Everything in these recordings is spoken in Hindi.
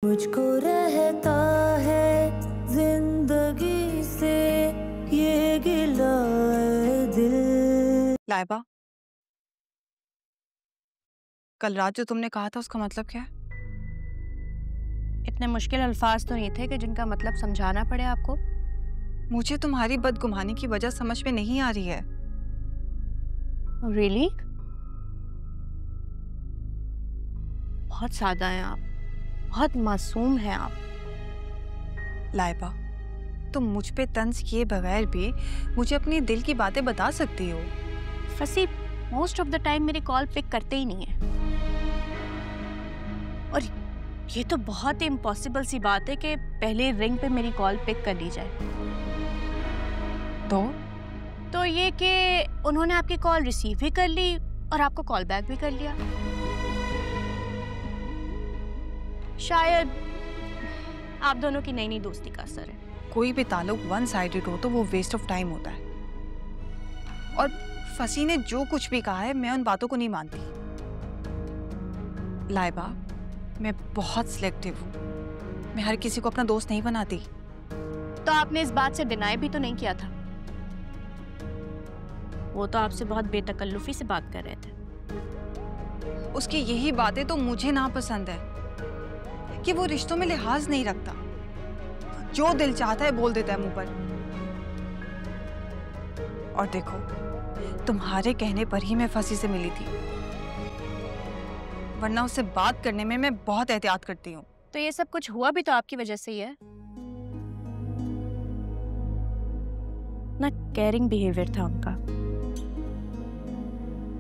मुझको रहता है जिंदगी से ये गिला दिल। लाइबा, कल रात जो तुमने कहा था उसका मतलब क्या है? इतने मुश्किल अल्फाज तो नहीं थे कि जिनका मतलब समझाना पड़े आपको। मुझे तुम्हारी बदगुमानी की वजह समझ में नहीं आ रही है। रियली? बहुत सादा हैं आप, बहुत मासूम हैं आप। लाइबा, तुम मुझ पे तंज किए बगैर भी मुझे अपनी दिल की बातें बता सकती हो। फसी मोस्ट ऑफ द टाइम मेरी कॉल पिक करते ही नहीं है, और ये तो बहुत ही इम्पॉसिबल सी बात है कि पहले रिंग पे मेरी कॉल पिक कर ली जाए। तो ये कि उन्होंने आपकी कॉल रिसीव भी कर ली और आपको कॉल बैक भी कर लिया। शायद आप दोनों की नई नई दोस्ती का असर है। कोई भी ताल्लुक वन साइडेड हो तो वो वेस्ट ऑफ टाइम होता है, और फसी ने जो कुछ भी कहा है मैं उन बातों को नहीं मानती। लाइबा, मैं बहुत सिलेक्टिव हूँ, मैं हर किसी को अपना दोस्त नहीं बनाती। तो आपने इस बात से डिनाई भी तो नहीं किया था। वो तो आपसे बहुत बेतकल्लुफी से बात कर रहे थे। उसकी यही बातें तो मुझे नापसंद है कि वो रिश्तों में लिहाज नहीं रखता, जो दिल चाहता है बोल देता है मुंह पर। और देखो, तुम्हारे कहने पर ही मैं फसी से मिली थी, वरना उससे बात करने में मैं बहुत एहतियात करती हूँ। तो ये सब कुछ हुआ भी तो आपकी वजह से ही है ना। केयरिंग बिहेवियर था उनका,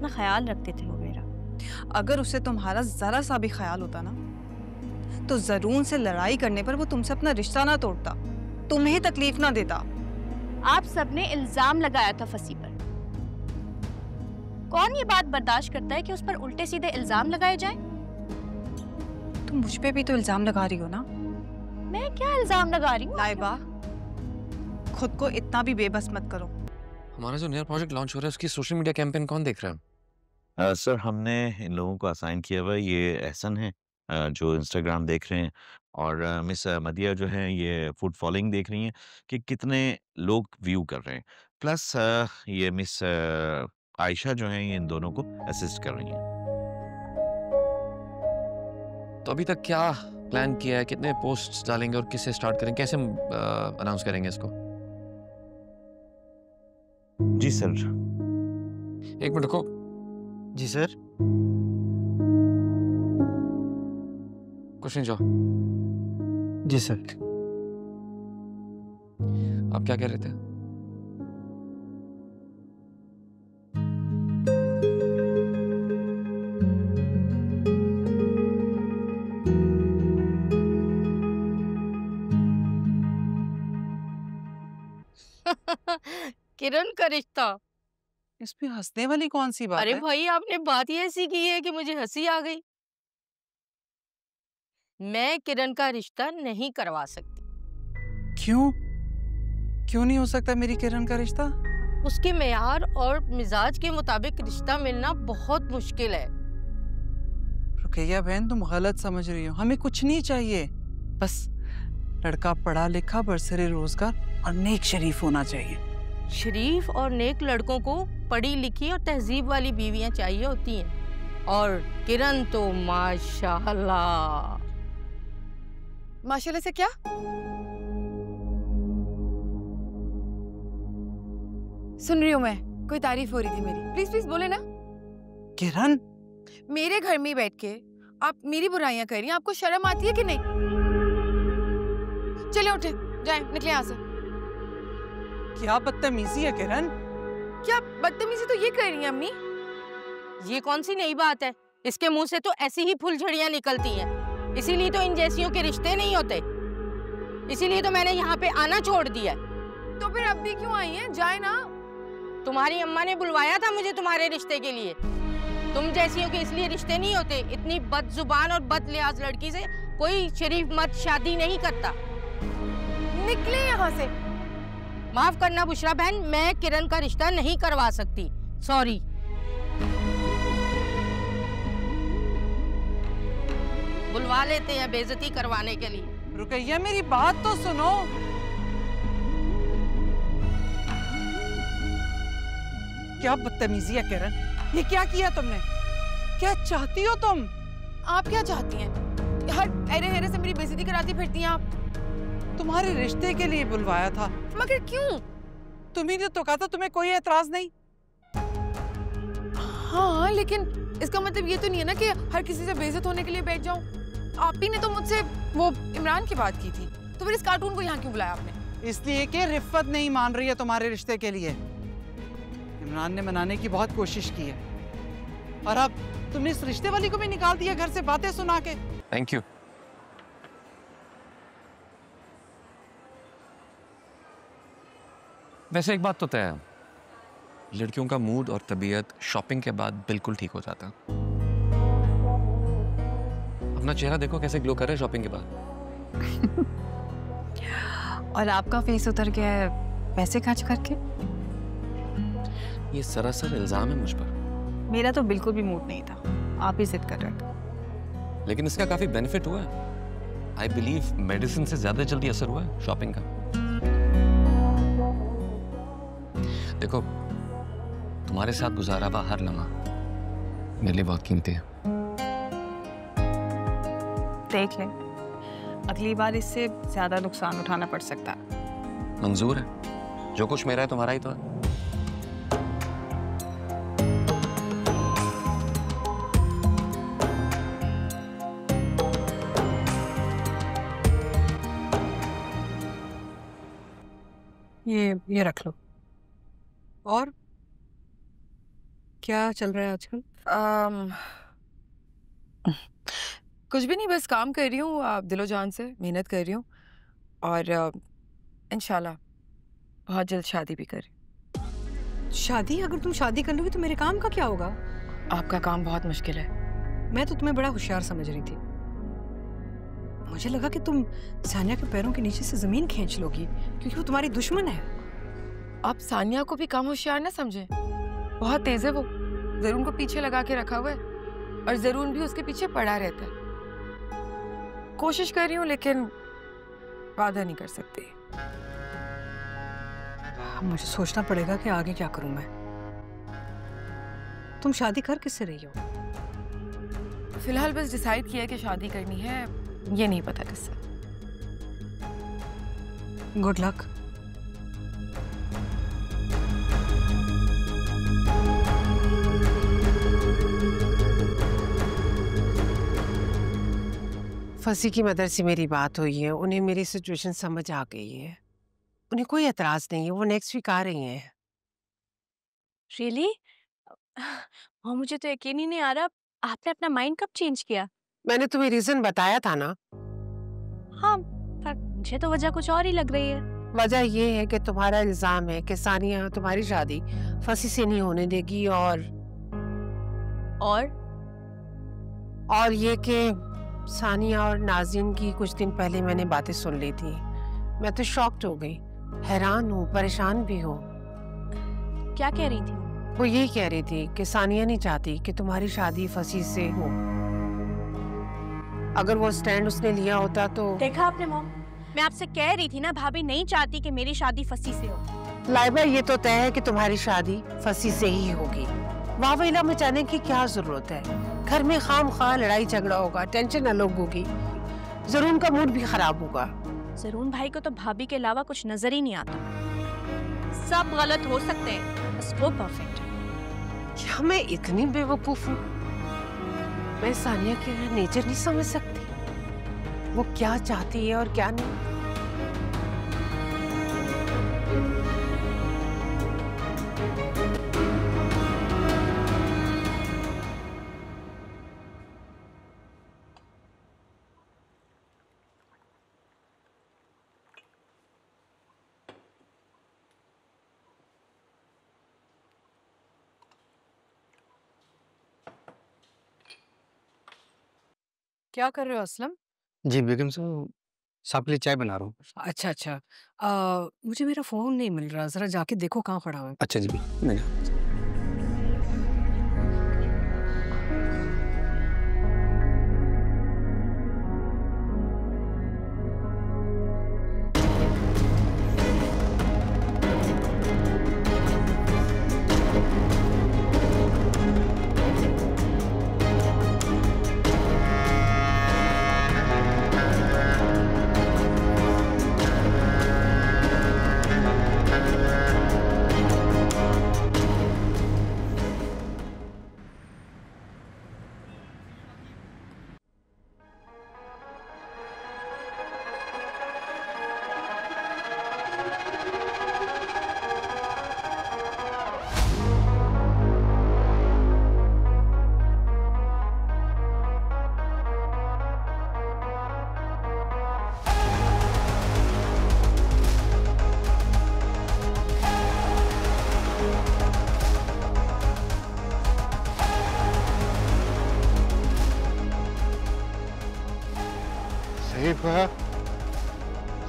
ना ख्याल रखते थे वो मेरा। अगर उसे तुम्हारा जरा सा भी ख्याल होता ना, तो जरून से लड़ाई करने पर वो तुमसे अपना रिश्ता ना तोड़ता, तुम्हें तकलीफ ना देता। आप सबने इल्जाम लगाया था फसी पर। कौन ये बात बर्दाश्त करता है कि उस पर उल्टे सीधे इल्जाम लगाए जाएं? तुम मुझ पे भी तो इल्जाम लगा रही हो ना। मैं क्या इल्जाम लगा रही हूँ? लाइबा, खुद को इतना भी बेबस मत करो। हमारा जो नया प्रोजेक्ट लॉन्च हो रहा है उसकी सोशल मीडिया कैंपेन कौन देख रहा है? सर, हमने इन लोगों को असाइन किया हुआ है। ये एहसन है जो इंस्टाग्राम देख रहे हैं, और मिस मदिया जो है ये फूड फॉलोइंग देख रही हैं कि कितने लोग व्यू कर रहे हैं। प्लस ये मिस आयशा जो है ये इन दोनों को असिस्ट कर रही हैं। तो अभी तक क्या प्लान किया है? कितने पोस्ट्स डालेंगे और किससे स्टार्ट करेंगे? कैसे अनाउंस करेंगे इसको? जी सर। एक मिनट रुको। जी सर। कुछ नहीं, जाओ। जी सर। आप क्या कह रहे थे? किरण का रिश्ता। इसमें हंसने वाली कौन सी बात अरे है? भाई, आपने बात ही ऐसी की है कि मुझे हंसी आ गई। मैं किरण का रिश्ता नहीं करवा सकती। क्यों? क्यों नहीं हो सकता मेरी किरण का रिश्ता? उसके मेयार और मिजाज के मुताबिक रिश्ता मिलना बहुत मुश्किल है। रुकैया बहन, तुम गलत समझ रही हो। हमें कुछ नहीं चाहिए, बस लड़का पढ़ा लिखा, बरसरे रोजगार और नेक शरीफ होना चाहिए। शरीफ और नेक लड़कों को पढ़ी लिखी और तहजीब वाली बीवियां चाहिए होती हैं, और किरण तो माशाअल्लाह। माशाअल्लाह से क्या? सुन रही हूँ मैं, कोई तारीफ हो रही थी मेरी। प्लीज प्लीज बोले ना। किरण, मेरे घर में बैठ के आप मेरी बुराइयां कर रही हैं, आपको शर्म आती है कि नहीं? चले उठे, जाएं, निकले यहाँ से। क्या बदतमीजी है किरण? क्या बदतमीजी तो ये कर रही हैं अम्मी। ये कौन सी नई बात है? इसके मुंह से तो ऐसी ही फुलझड़ियां निकलती हैं। इसीलिए तो इन जैसियों के रिश्ते नहीं होते। इसीलिए तो मैंने यहाँ पे आना छोड़ दिया। तो फिर अब भी क्यों आई हैं? जाए ना। तुम्हारी अम्मा ने बुलवाया था मुझे तुम्हारे रिश्ते के लिए। तुम जैसियों के इसलिए रिश्ते नहीं होते। इतनी बदजुबान और बदलिहाज लड़की से कोई शरीफ मर्द शादी नहीं करता। निकले यहाँ से। माफ करना बुशरा बहन, मैं किरण का रिश्ता नहीं करवा सकती। सॉरी। बुलवा लेते हैं बेइज्जती करवाने के लिए। रुकैया मेरी बात तो सुनो। क्या बदतमीजी है किरण, ये क्या किया तुमने? क्या चाहती हो तुम? आप क्या चाहती हैं? हर अरे हेरे से मेरी बेइज्जती कराती फिरती हैं आप। तुम्हारे रिश्ते के लिए बुलवाया था। मगर क्यों? तुम्ही ने तो कहा था तुम्हें कोई एतराज नहीं। हाँ, लेकिन इसका मतलब ये तो नहीं है ना कि हर किसी से बेइज्जत होने के लिए बैठ जाऊं। आप ही ने तो मुझसे वो इमरान की बात की थी, तो फिर इस कार्टून को यहाँ क्यों बुलाया आपने? इसलिए कि रिफ्फत नहीं मान रही है तुम्हारे रिश्ते के लिए। इमरान ने मनाने की बहुत कोशिश की है और अब तुमने इस रिश्ते वाली को भी निकाल दिया घर से बातें सुना के। Thank you. वैसे एक बात तो तय है, लड़कियों का मूड और तबीयत शॉपिंग के बाद बिल्कुल ठीक हो जाता है। अपना चेहरा देखो कैसे ग्लो कर रहा है शॉपिंग के बाद। और आपका फेस उतर गया है पैसे खर्च करके। ये सरासर इल्जाम है मुझ पर। मेरा तो बिल्कुल भी मूड नहीं था, आप ही जिद कर रहे थे। लेकिन इसका काफी बेनिफिट हुआ है। आई बिलीव मेडिसिन से ज्यादा जल्दी असर हुआ है शॉपिंग का। देखो, तुम्हारे साथ गुजारा हुआ हर लम्हा मेरे लिए बहुत कीमती है। देख ले, अगली बार इससे ज्यादा नुकसान उठाना पड़ सकता है। मंजूर है, जो कुछ मेरा है तुम्हारा ही तो है। ये रख लो। और क्या चल रहा है आजकल? कुछ भी नहीं, बस काम कर रही हूँ, दिलो जान से मेहनत कर रही हूँ और इंशाल्लाह बहुत जल्द शादी भी कर रही हूँ। शादी? अगर तुम शादी कर लोगी तो मेरे काम का क्या होगा? आपका काम बहुत मुश्किल है। मैं तो तुम्हें बड़ा होशियार समझ रही थी। मुझे लगा कि तुम सानिया के पैरों के नीचे से जमीन खींच लोगी क्योंकि वो तुम्हारी दुश्मन है। आप सानिया को भी कम होशियार ना समझे, बहुत तेज है वो। जरून को पीछे लगा के रखा हुआ है और जरून भी उसके पीछे पड़ा रहता है। कोशिश कर रही हूँ लेकिन वादा नहीं कर सकती। मुझे सोचना पड़ेगा कि आगे क्या करूं मैं। तुम शादी कर किससे रही हो? फिलहाल बस डिसाइड किया कि शादी करनी है, ये नहीं पता किससे। Good luck. फसी की मदर से मेरी बात हुई है, उन्हें मेरी सिचुएशन समझ आ गई है। उन्हें कोई एतराज नहीं है, वो नेक्स्ट वीक आ रही हैं। रियली? और मुझे तो यकीन ही नहीं आ रहा, आपने अपना माइंड कब चेंज किया? मैंने तुम्हें रीजन बताया था ना। हाँ, पर मुझे तो वजह कुछ और ही लग रही है। वजह ये है कि तुम्हारा इल्जाम है कि सानिया तुम्हारी शादी फसी से नहीं होने देगी और ये कि सानिया और नाज़िन की कुछ दिन पहले मैंने बातें सुन ली थी। मैं तो शॉक्ड हो गई, हैरान हूँ, परेशान भी हूँ। क्या कह रही थी वो? ये कह रही थी कि सानिया नहीं चाहती कि तुम्हारी शादी फसी से हो। अगर वो स्टैंड उसने लिया होता तो। देखा आपने मॉम, मैं आपसे कह रही थी ना, भाभी नहीं चाहती कि मेरी शादी फसी से हो। लाइबा, ये तो तय है कि तुम्हारी शादी फसी से ही होगी। वावेला मचाने की क्या जरूरत है? घर में खामखा लड़ाई झगड़ा होगा, टेंशन अलग होगी, जरून का मूड भी खराब होगा। जरून भाई को तो भाभी के अलावा कुछ नजर ही नहीं आता। सब गलत हो सकते हैं, बस वो परफेक्ट है। क्या मैं इतनी बेवकूफ हूँ? मैं सानिया के नेचर नहीं समझ सकती, वो क्या चाहती है और क्या नहीं। क्या कर रहे हो असलम? जी बेगम साहब, के लिए चाय बना रहा हूँ। अच्छा अच्छा। मुझे मेरा फोन नहीं मिल रहा, जरा जाके देखो कहाँ पड़ा हुआ है। अच्छा जी, मैं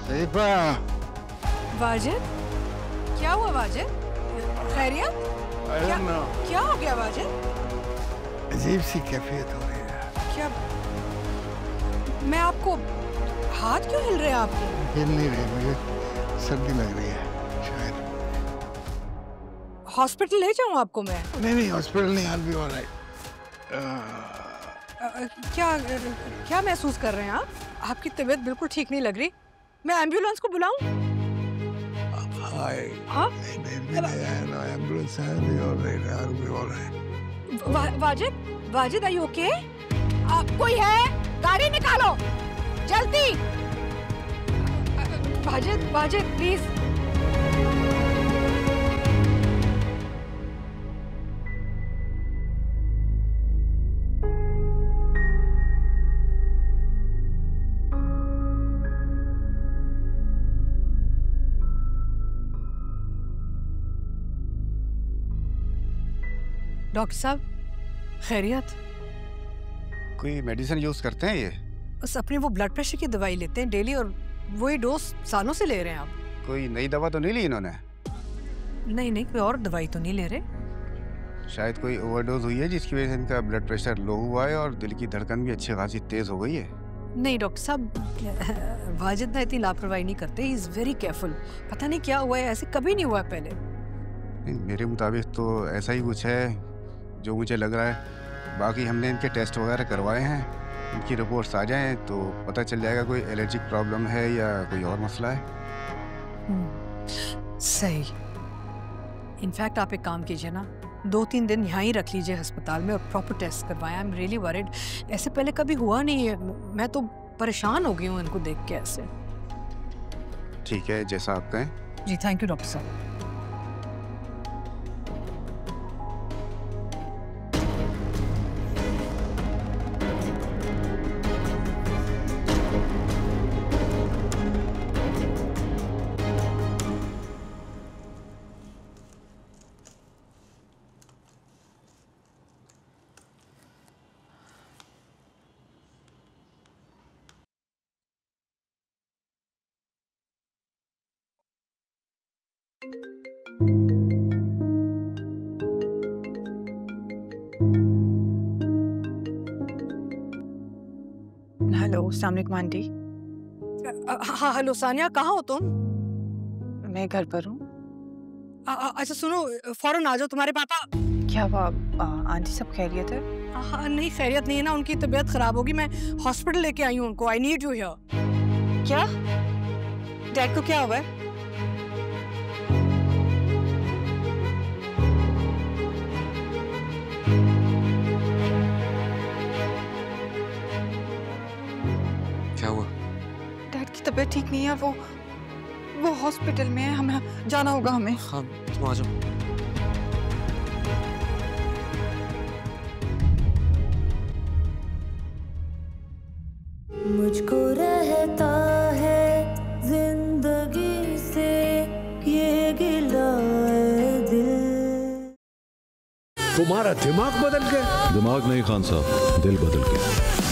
सईफा। वाजिद, क्या हुआ वाजिद? खैरियत? क्या हो गया वाजिद? अजीब सी कैफियत हो रही है। क्या? मैं आपको हाथ क्यों हिल रहे हैं आपके? हिल नहीं रही, मुझे सर्दी लग रही है शायद। हॉस्पिटल ले जाऊं आपको मैं? नहीं हॉस्पिटल नहीं, I'll be all right। क्या महसूस कर रहे हैं आप? आपकी तबीयत बिल्कुल ठीक नहीं लग रही। मैं एम्बुलेंस को बुलाऊं? Wajid, are you okay? कोई है? गाड़ी निकालो जल्दी। वाजिद प्लीज। डॉक्टर साहब, खैरियत? कोई मेडिसिन यूज करते हैं ये? बस अपनी वो ब्लड प्रेशर की दवाई लेते हैं डेली, और वही डोज सालों से ले रहे हैं आप। कोई नई दवा तो नहीं ली इन्होंने? नहीं, कोई और दवाई तो नहीं ले रहे। शायद कोई ओवरडोज हुई है जिसकी वजह से इनका ब्लड प्रेशर लो हुआ है और दिल की धड़कन भी अच्छी खासी तेज हो गई है। नहीं डॉक्टर साहब, वाजिद ना इतनी लापरवाही नहीं करते। He is very careful. पता नहीं क्या हुआ है, ऐसे कभी नहीं हुआ पहले। मेरे मुताबिक तो ऐसा ही कुछ है जो मुझे लग रहा है। बाकी हमने इनके टेस्ट वगैरह करवाए हैं, इनकी रिपोर्ट्स आ जाएं तो पता चल जाएगा कोई एलर्जिक प्रॉब्लम है या कोई और मसला है। सही। इनफैक्ट आप एक काम कीजिए ना, 2-3 दिन यहाँ ही रख लीजिए अस्पताल में और प्रॉपर टेस्ट करवाएं। I am really worried. ऐसे पहले कभी हुआ नहीं है। मैं तो परेशान हो गई हूँ इनको देख के ऐसे। ठीक है, जैसा आप कहें। जी थैंक यू डॉक्टर साहब। हेलो, अस्सलाम वालेकुम आंटी। हाँ हेलो सानिया, कहाँ हो तुम? मैं घर पर हूँ। अच्छा सुनो, फौरन आ जाओ। तुम्हारे पापा। क्या हुआ आंटी, सब खैरियत है? हाँ नहीं, खैरियत नहीं है ना, उनकी तबीयत खराब होगी। मैं हॉस्पिटल लेके आई हूँ उनको। I need you here. क्या? डैड को क्या हुआ है? क्या हुआ? डैड की तबीयत ठीक नहीं है, वो हॉस्पिटल में है। हमें जाना होगा हमें। हाँ तुम आ जाओ। मुझको रहता है जिंदगी से ये गिला दिल। तुम्हारा दिमाग बदल गया? दिमाग नहीं खान साहब, दिल बदल गया।